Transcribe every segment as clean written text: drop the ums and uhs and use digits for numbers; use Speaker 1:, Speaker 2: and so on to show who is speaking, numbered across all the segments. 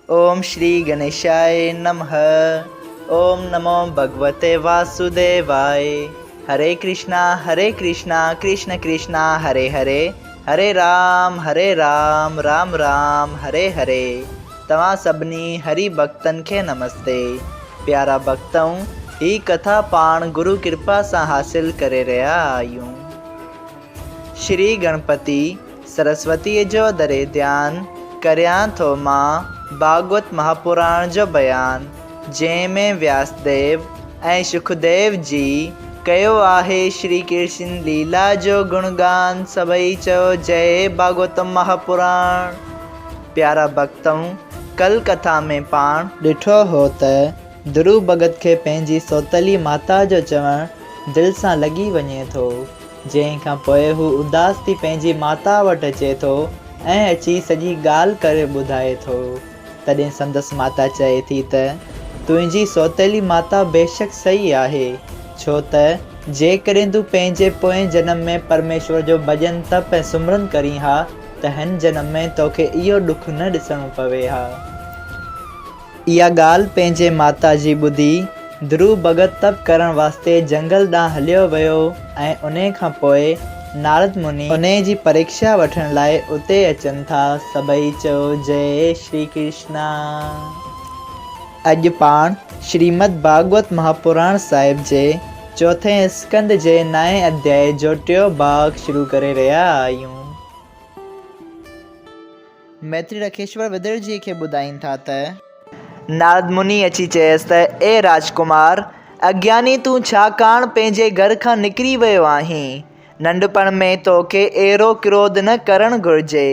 Speaker 1: ओम श्री गणेशाय नमः। ओम नमो भगवते वासुदेवाय। हरे कृष्णा कृष्ण कृष्णा हरे हरे, हरे राम राम राम हरे हरे। तव्हां सभिनी हरि भक्तन के नमस्ते। प्यारा भक्तों, ही कथा पाण गुरु कृपा से हासिल करे रहा आयूं। श्री गणपति सरस्वती जो दरे ध्यान करियां थो मां भागवत महापुराण जो बयान, जंहिंमें व्यासदेव ऐं सुखदेव जी कयो आहे श्री कृष्ण लीला जो गुणगान। सभई चयो जय भागवतम महापुराण। प्यारा भक्तों, कल कथा में पाण ॾिठो हो त ध्रुव भगत खे पंहिंजी सौतली माता जो चवण दिलि सां लॻी वञे थो, जंहिं खां पोइ हू उदास थी पंहिंजी माता वटि अचे थो ऐं अची सॼी ॻाल्हि करे ॿुधाए थो। तॾहिं संदसि माता चए थी त तुंहिंजी सौतेली माता बेशक सही आहे, छो त जेकॾहिं तूं पंहिंजे पोएं जन्म में परमेश्वर जो भॼन तप ऐं सुमरन करी हा त हिन जन्म में तोखे इहो ॾुख न ॾिसणो पवे हा। इहा ॻाल्हि पंहिंजे माता जी ॿुधी ध्रुव भगत तप करण वास्ते जंगल ॾांहुं हलियो वियो ऐं उन खां पोइ नारद मुनि उन जी परीक्षा वठण लाइ उते अचनि था। सभई चयो जय श्री कृष्णा। अॼु पाण श्रीमद भागवत महापुराण साहिब जे चौथे स्कंद जे 9 अध्याय जो 3 भाग शुरू करे रहिया आहियूं। मैत्री रखेश्वर विदुर जी खे ॿुधाइनि था त नारद मुनि अची चयसि त ए राजकुमार, अज्ञानी तूं छाकाणि पंहिंजे घर खां निकिरी वियो आहीं। नंढपण में तोखे अहिड़ो क्रोध न करणु घुरिजे।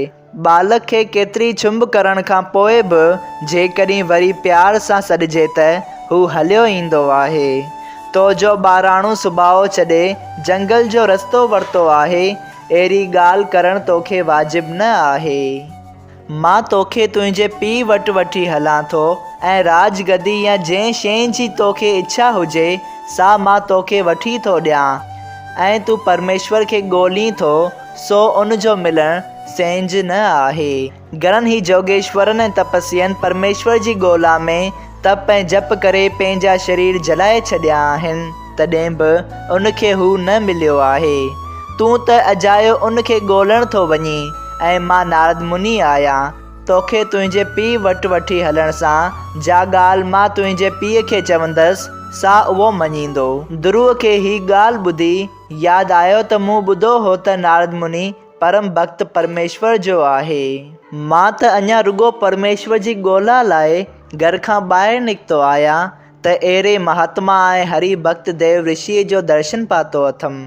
Speaker 1: बालक खे केतिरी छुंभ करण खां पोइ बि जेकॾहिं वरी प्यार सां सॾिजे त हू हलियो ईंदो आहे। तो जो ॿाराणो सुभाउ छॾे जंगल जो रस्तो वरितो आहे, अहिड़ी ॻाल्हि करणु तोखे वाजिबु न आहे। मां तोखे तुंहिंजे पीउ वटि वठी हलां थो ऐं राजगदी या जंहिं शइ जी तोखे इच्छा हुजे सा मां तोखे वठी थो ॾियां ऐं तूं परमेश्वर खे ॻोल्हीं थो, सो उन जो मिलणु सेंज न आहे। घणनि ई जोगेश्वरनि ऐं तपस्वियनि परमेश्वर जी ॻोल्हा में तप ऐं जप करे पंहिंजा शरीर जलाए छॾिया आहिनि, तॾहिं बि उनखे हू न मिलियो आहे। तूं त अजायो उनखे ॻोल्हण थो वञी ऐं मां नारद मुनि आहियां। तोखे तुंहिंजे पीउ वटि वठी हलण सां जा ॻाल्हि मां तुंहिंजे पीउ खे चवंदसि सा उहो मञींदो। ध्रुव खे ही ॻाल्हि ॿुधी यादि आयो त मूं ॿुधो हो त नारद मुनि परम भक्त परमेश्वर जो आहे। मां त अञा रुॻो परमेश्वर जी ॻोल्हा लाइ घर खां ॿाहिरि निकितो आहियां त अहिड़े महात्मा ऐं हरि भक्त देव ऋषिअ जो दर्शन पातो अथमि।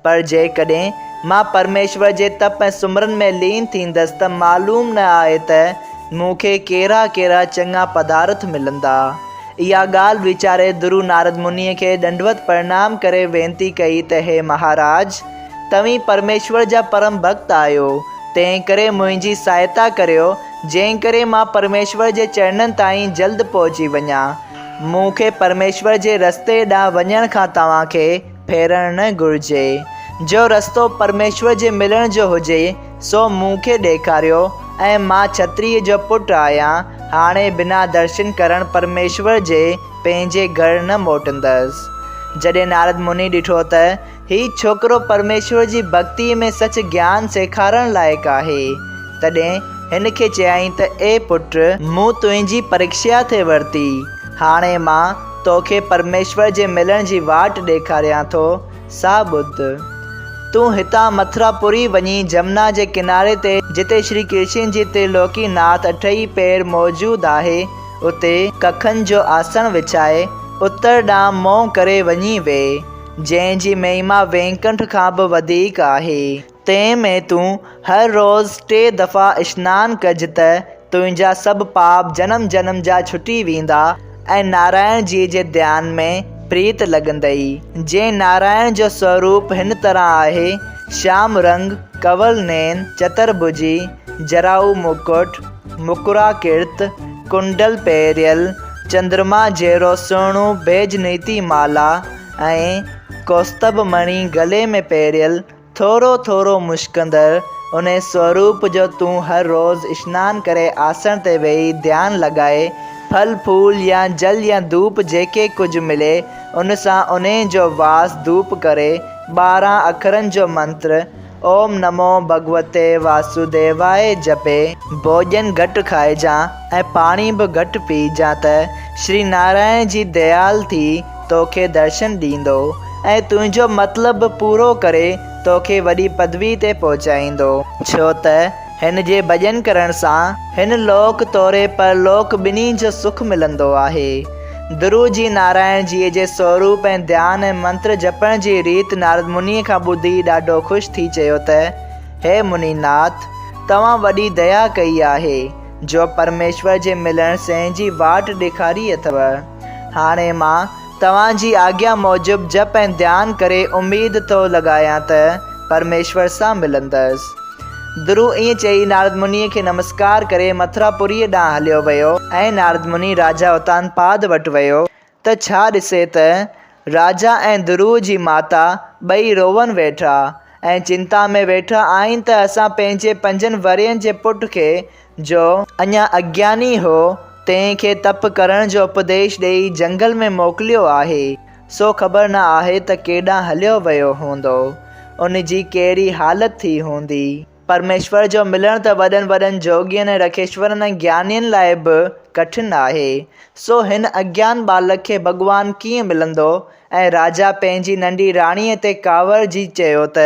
Speaker 1: पर जेकॾहिं मां परमेश्वर जे तप ऐं सुमरन में लीन थींदसि त मालूम न आहे त मूंखे कहिड़ा कहिड़ा चङा पदार्थ मिलंदा। इहा ॻाल्हि वीचारे ध्रुव नारद मुनीअ खे दंडवत प्रणाम करे वेनती कई त हे महाराज, तव्हीं परमेश्वर जा परम भक्त आहियो, तंहिं करे मुंहिंजी सहायता करियो, जंहिं करे मां परमेश्वर जे चरणनि ताईं जल्द पहुची वञा। मूंखे परमेश्वर जे रस्ते ॾांहुं वञण खां तव्हांखे फेरणु न घुरिजे। जो रस्तो परमेश्वर जे मिलण जो हुजे सो मूंखे ॾेखारियो ऐं मां क्षत्रिय जो पुटु आहियां। हाणे बिना दर्शन करण परमेश्वर जे पंहिंजे घर न मोटंदसि। जॾहिं नारद मुनि ॾिठो त हीउ छोकिरो परमेश्वर जी भक्तीअ में सच ज्ञान सेखारण लाइक़ु आहे, तॾहिं हिन खे चयाईं त ए पुट, मूं तुंहिंजी परीक्षा थे वरिती। हाणे मां तोखे परमेश्वर जे मिलण जी वाट ॾेखारियां थो, सा ॿुध। तूं हितां मथुरापुरी वञी जमुना जे किनारे ते जिते श्री कृष्ण जी त्रिलोकी नाथ अठई पेर मौजूदु आहे, उते कखनि जो आसन विछाए उत्तर ॾांहुं मों करे वञी वेह, जंहिंजी महिमा वेंकट खां बि वधीक आहे। तंहिं में तूं हर रोज़ 3 दफ़ा सनानु कजि त तुंहिंजा सभु पाप जन्म जन्म जा छुटी वेंदा ऐं नारायण जी जे ध्यान में प्रीत लॻंदई। जंहिं नारायण जो स्वरूप हिन तरह आहे: श्याम रंग, कवल नैन, चतुर्भुजी, जराऊ मुकुट, मुकुरा किर्त, कुंडल पेरियल, चंद्रमा जहिड़ो सुहिणो बैजनीति माला ऐं कौस्तभ मणि गले में पेरियल, थोरो थोरो मुश्कंदर, उन स्वरूप जो तूं हर रोज़ स्नान करे आसन ते वेही ध्यानु लॻाए फल फूल या जल या धूप जेके कुझु मिले उन सां उन जो वास धूप करे 12 अखरनि जो मंत्र ओम नमो भगवते वासुदेवाय जपे भोजन घटि खाइजां ऐं पाणी बि घटि पीजां त श्री नारायण जी दयाल थी तोखे दर्शन ॾींदो ऐं तुंहिंजो मतिलबु पूरो करे तोखे वॾी पदवी ते पहुचाईंदो। छो त हिन जे भॼन करण सां हिन लोक तोरे परलोक ॿिन्ही जो सुख मिलंदो आहे। ध्रुव जी नारायण जीअ जे स्वरूप ऐं ध्यानु ऐं मंत्र जपण जी रीति नारद मुनीअ खां ॿुधी ॾाढो ख़ुशि थी चयो त हे मुनीनाथ, तव्हां वॾी दया कई आहे जो परमेश्वर जे मिलण सह जी वाट ॾेखारी अथव। हाणे मां तव्हांजी आज्ञा मूजिबि जप ऐं ध्यानु करे उमेद थो लॻायां त परमेश्वर सां मिलंदसि। ध्रुव ईअं चई नारद मुनीअ खे नमस्कार करे मथुरापुरीअ ॾांहुं हलियो वियो ऐं नारद मुनी राजा उत्तानपाद वटि वियो त छा ॾिसे त राजा ऐं ध्रुव जी माता ॿई रोवन वेठा ऐं चिंता में वेठा आहिनि त असां पंहिंजे 5 वरनि जे पुट खे जो अञा अज्ञानी हो तंहिंखे तप करण जो उपदेश ॾेई जंगल में मोकिलियो आहे, सो ख़बर न आहे त केॾांहुं हलियो वियो हूंदो, उन जी कहिड़ी हालति थी हूंदी। परमेश्वर जो मिलण त वॾनि वॾनि जोगियनि ऐं रखेश्वरनि ऐं ज्ञानियुनि लाइ बि कठिन आहे, सो हिन अज्ञान बालक खे भॻवानु कीअं मिलंदो। ऐं राजा पंहिंजी नंढी राणीअ ते कांवर जी चयो त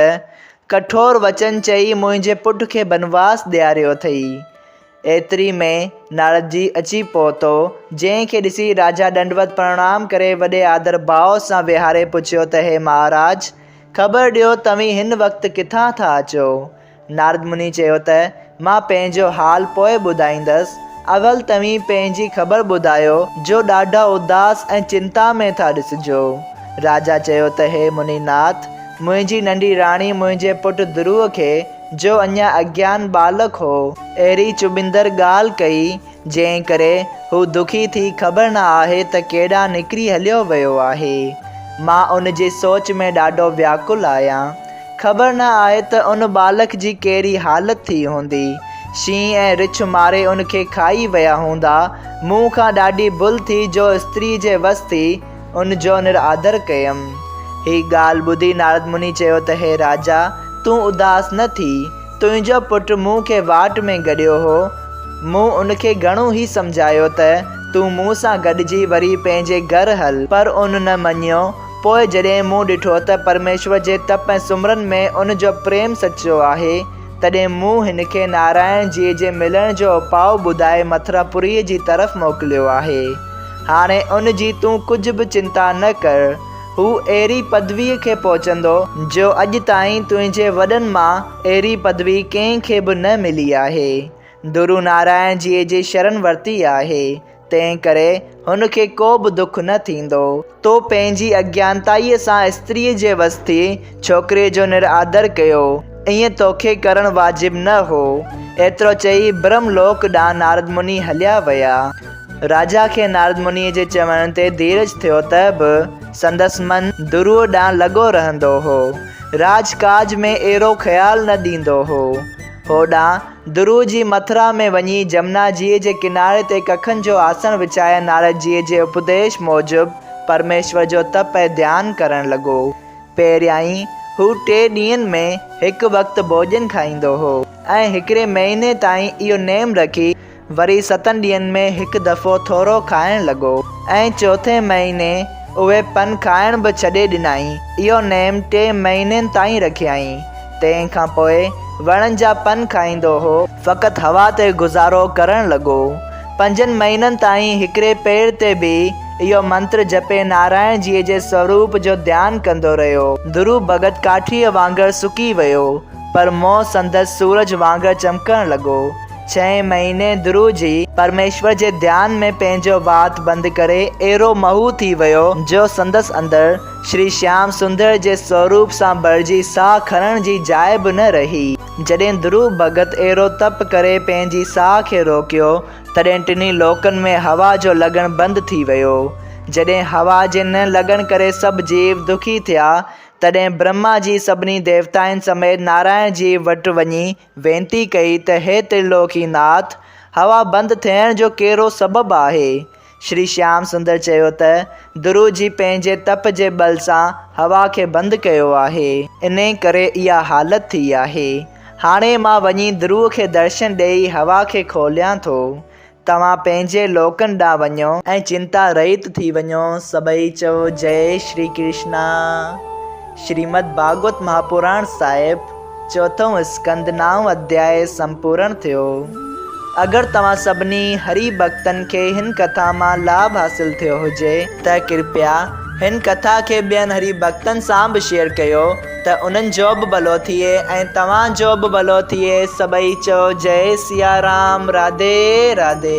Speaker 1: कठोर वचन चई मुंहिंजे पुट खे बनवास ॾियारियो अथई। एतिरी में नारद जी अची पहुतो, जंहिंखे ॾिसी राजा दंडवत प्रणाम करे वॾे आदर भाव सां विहारे पुछियो त हे महाराज, ख़बर ॾियो तव्हीं हिन वक़्तु किथां था अचो। नारद मुनि चयो त मां पंहिंजो हाल पोइ ॿुधाईंदसि, अवल तव्हीं पंहिंजी ख़बर ॿुधायो जो ॾाढा उदास ऐं चिंता में था ॾिसिजो। राजा चयो त हे मुनीनाथ, मुंहिंजी नंढी राणी मुंहिंजे पुटु ध्रुव खे जो अञा अज्ञान बालक हो अहिड़ी चुबिंदड़ ॻाल्हि कई जंहिं करे हू दुखी थी ख़बर न आहे त केॾांहुं निकिरी हलियो वियो आहे। मां उन जी सोच में ॾाढो व्याकुल आहियां, ख़बर न आहे त उन बालक जी कहिड़ी हालति थी हूंदी। शींहं ऐं रिछ मारे उनखे खाई विया हूंदा। मूं खां ॾाढी भुल थी जो स्त्री जे वस थी उन जो निरादर कयमि। ही ॻाल्हि ॿुधी नारद मुनि चयो त हे राजा, तूं उदास न थी, तुंहिंजो पुटु मूं खे वाट में गॾियो हो। मूं उनखे घणो ई सम्झायो त तूं मूं सां गॾिजी वरी पंहिंजे घर हल, पर उन न मञियो। पोइ जॾहिं मूं ॾिठो त परमेश्वर जे तप ऐं सुमरन में उन जो प्रेम सचो आहे, तॾहिं मूं हिन खे नारायण जी जे मिलण जो उपाउ ॿुधाए मथुरापुरीअ जी तरफ़ मोकिलियो आहे। हाणे उन जी तूं कुझु बि चिंता न कर, हू अहिड़ी पदवीअ खे पहुचंदो जो अॼु ताईं तुंहिंजे वॾनि मां अहिड़ी पदवी कंहिंखे बि न मिली आहे। ध्रुव नारायण जी जी शरण वरिती आहे, तंहिं करे हुनखे को बि दुख न थींदो। तो पंहिंजी अज्ञानताईअ सां स्त्रीअ जे वस थी छोकिरे जो निरादर कयो, ईअं तोखे करणु वाजिबु न हो। एतिरो चई ब्रह्मलोक ॾांहुं नारद मुनि हलिया विया। राजा खे नारद मुनीअ जे चवण ते धीरज थियो त बि संदसि मन ध्रुव ॾांहुं लॻो रहंदो हो, राजकाज में अहिड़ो ख़्यालु न ॾींदो हो। होॾां ध्रुव जी मथुरा में वञी जमुना जीअ जे किनारे ते कखनि जो आसन विछाए नारद जीअ जे उपदेश मूजिबि परमेश्वर जो तप ऐं ध्यानु करणु लॻो। पहिरियां ई हू 3 ॾींहंनि में हिकु वक़्तु भोॼन खाईंदो हो ऐं हिकिड़े महीने ताईं इहो नेम रखी वरी 7 ॾींहंनि में हिकु दफ़ो थोरो खाइणु लॻो ऐं 4थे महीने उहे पन खाइण बि छॾे ॾिनई। इहो नेम 3 महीननि ताईं रखियई। तंहिंखां पोइ वणनि जा पन खाईंदो हो, फ़क़ति हवा ते गुज़ारो करणु लॻो। 5 महीननि ताईं हिकिड़े पेड़ ते बि इहो मंत्र जपे नारायण जीअ जे स्वरूप जो ध्यानु कंदो रहियो। ध्रुव भॻत काठीअ वांगुरु सुकी वियो, पर मों संदसि सूरज वांगुरु चमकणु लॻो। 6 महीने ध्रुव जी परमेश्वर जे ध्यान में पंहिंजो वात बंदि करे अहिड़ो महू थी वियो जो संदसि अंदरि श्री श्याम सुंदर जे स्वरूप सां भरिजी साह खणण जी जाइ बि न रही। जॾहिं ध्रुव भॻत अहिड़ो तप करे पंहिंजी साह खे रोकियो, तॾहिं टिनी लोकनि में हवा जो लॻणु बंदि थी वियो। जॾहिं हवा जे न लॻण करे सभु जीव दुखी थिया, तॾहिं ब्रह्मा जी सभिनी देवताउनि समेत नारायण जी वटि वञी वेनती कई त हे त्रिलोकीनाथ, हवा बंदि थियण जो कहिड़ो सबबु आहे। श्री श्याम सुंदर चयो त ध्रुव जी पंहिंजे तप जे बल सां हवा खे बंदि कयो आहे, इन करे इहा हालत थी आहे। हाणे मां वञी ध्रुव खे दर्शन ॾेई हवा खे खोलियां थो। तव्हां पंहिंजे लोकनि ॾांहुं वञो ऐं चिंता रहित थी वञो। सभई चओ जय श्री कृष्णा। श्रीमद् भागवत महापुराण साहिब 4 स्कंद 9 अध्याय संपूर्ण थियो। अगरि तव्हां सभिनी हरि भक्तनि खे हिन कथा मां लाभ हासिल थियो हुजे त कृपया हिन कथा खे ॿियनि हरि भक्तनि सां बि शेयर कयो त उन्हनि जो बि भलो थिए ऐं तव्हांजो बि भलो थिए। सभई चओ जय सिया राम। राधे राधे।